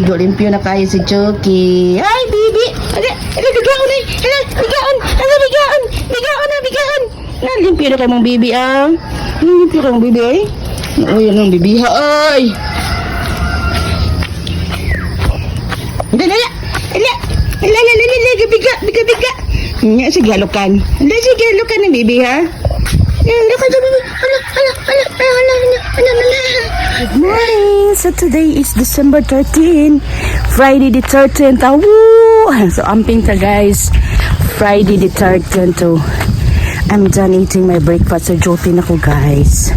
ligo-limpyo na kayo si Chucky. Ay, bibi! Bigaon ay! Bigaon! Bigaon! Limpyo na kayo mong bibi, ah. Limpyo kayo mong bibi, ay. Uy, yan ang bibiha, ay. Dala! Biga! Nga, sige, halukan. Sige, halukan ng bibi, ha? Halukan sa bibi. Good morning! So today is December 13, Friday the 13th. Woo! So amping ta guys, Friday the 13th. So I'm done eating my breakfast. So duty na ko guys.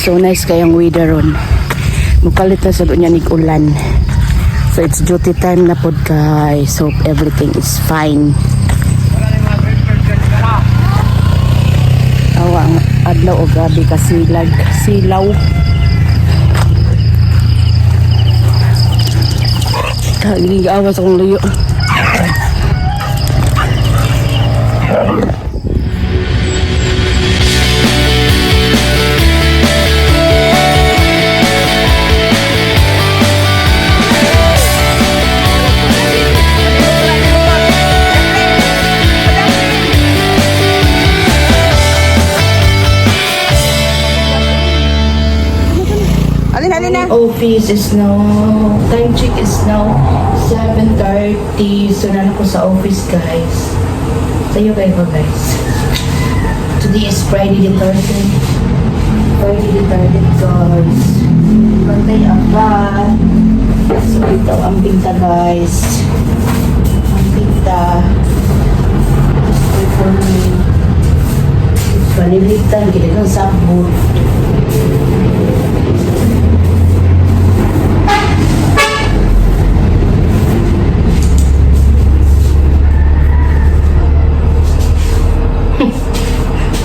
So nice kayang weather ron. Mukalit na sa doon niya nig-ulan. So it's duty time na po guys. Hope everything is fine. Awang adlaw o gabi kasilag silaw. Gigawas akong luyo. Office is now, time check is now 7:30. So na ako sa office guys. Sayo kayo ba guys? Today is Friday the 13th. Friday the 13th guys. Pantay apa. So ito ang pinta guys. Ang pinta. Just wait for me. Panilitan kita kang sabot.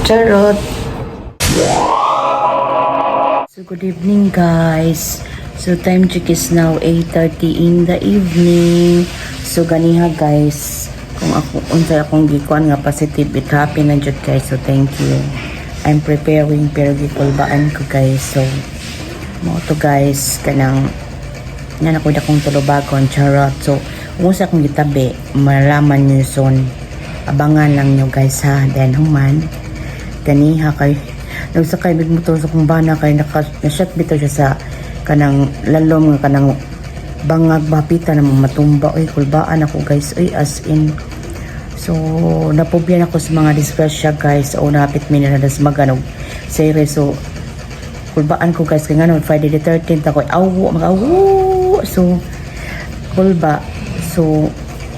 Charot. So good evening guys. So time check is now 8:30 in the evening. So ganiha guys, kung ako unsay akong gikuan nga positive it happy na jud guys. So thank you. I'm preparing pero gikulbaan ko guys. So mo to guys kanang nan ako dakong tulubagon charot. So kung sa akong gitabi malaman niyo soon. Abangan lang niyo guys ha. Then human ganiha kay nagsakay big motor sa kung bana kay na-shot bitaw siya sa kanang lalom nga kanang bangag bapita na matumba. Oy kulbaan ako guys, oy as in. So napobyan ako sa mga disgrasya guys. O napit mi na das maganog series. So kulbaan ko guys kay ngano Friday the 13th ako awo. So kulba. So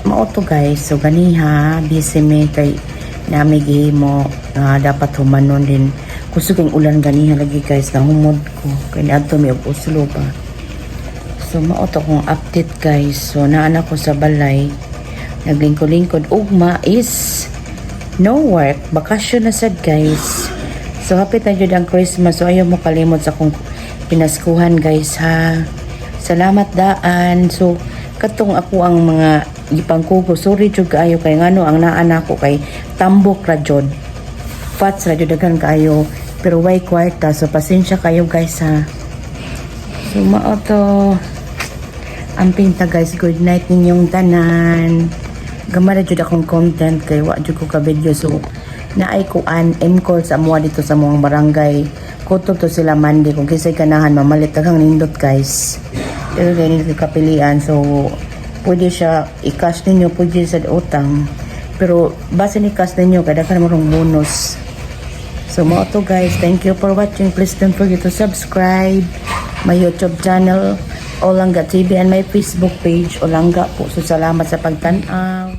mao to guys. So ganiha busy me kay nami gihimo dapat humanon din kusog ang ulan ganiha lagi guys na humod ko kay adto mi og uslo pa. So mao to kong update guys. So naa ko sa balay naglingkod ugma is no work, bakasyon na sad guys. So hapit na jud ang Christmas. So ayaw mo kalimot sa kong pinaskuhan guys ha. Salamat daan. So katong ako ang mga gipangkugo sorry jud kaayo kay ngano ang naa ko kay tambok ra jud fats ra jud daghan kaayo pero way kwarta. So pasensya kayo guys ha. So mao to ang pinta guys. Good night ninyong tanan. Gamara jud akong content kay wa jud ko ka video. So naay ko an call sa amuha dito sa mga barangay kutob to sila Monday kung kisay ganahan mamalit daghang nindot guys. Pero ganito kapilian. So pwede siya i-cash ninyo, pwede sa utang. Pero base ni cash ninyo, kada ka namang bonus. So mo to guys, thank you for watching. Please don't forget to subscribe my YouTube channel, Olanga TV, and my Facebook page, Olanga po. So salamat sa pagtanaw.